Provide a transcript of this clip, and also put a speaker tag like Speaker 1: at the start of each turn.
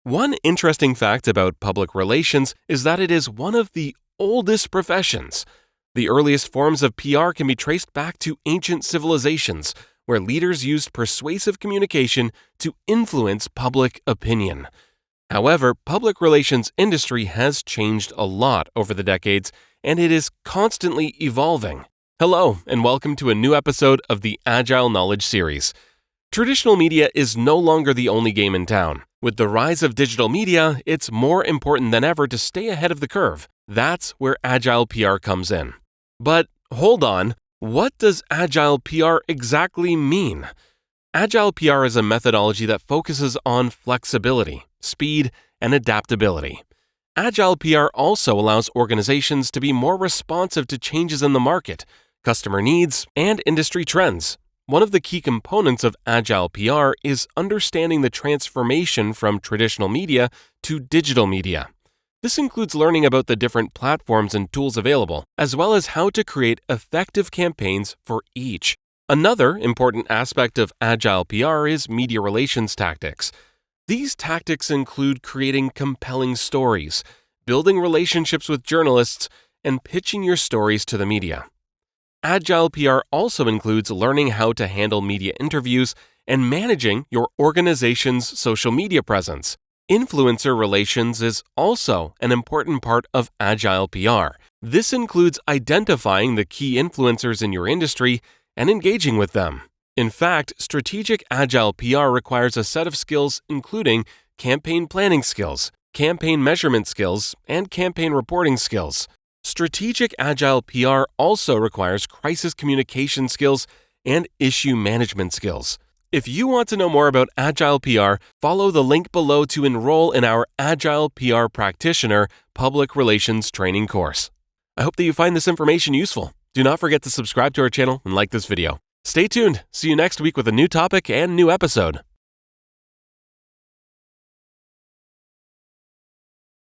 Speaker 1: One interesting fact about public relations is that it is one of the oldest professions. The earliest forms of PR can be traced back to ancient civilizations, where leaders used persuasive communication to influence public opinion. However, public relations industry has changed a lot over the decades, and it is constantly evolving. Hello, and welcome to a new episode of the Agile Knowledge Series. Traditional media is no longer the only game in town. With the rise of digital media, it's more important than ever to stay ahead of the curve. That's where Agile PR comes in. But hold on, what does Agile PR exactly mean? Agile PR is a methodology that focuses on flexibility, speed, and adaptability. Agile PR also allows organizations to be more responsive to changes in the market, customer needs, and industry trends. One of the key components of Agile PR is understanding the transformation from traditional media to digital media. This includes learning about the different platforms and tools available, as well as how to create effective campaigns for each. Another important aspect of Agile PR is media relations tactics. These tactics include creating compelling stories, building relationships with journalists, and pitching your stories to the media. Agile PR also includes learning how to handle media interviews and managing your organization's social media presence. Influencer relations is also an important part of Agile PR. This includes identifying the key influencers in your industry and engaging with them. In fact, strategic Agile PR requires a set of skills including campaign planning skills, campaign measurement skills, and campaign reporting skills. Strategic Agile PR also requires crisis communication skills and issue management skills. If you want to know more about Agile PR, follow the link below to enroll in our Agile PR Practitioner Public Relations Training course. I hope that you find this information useful. Do not forget to subscribe to our channel and like this video. Stay tuned. See you next week with a new topic and new episode.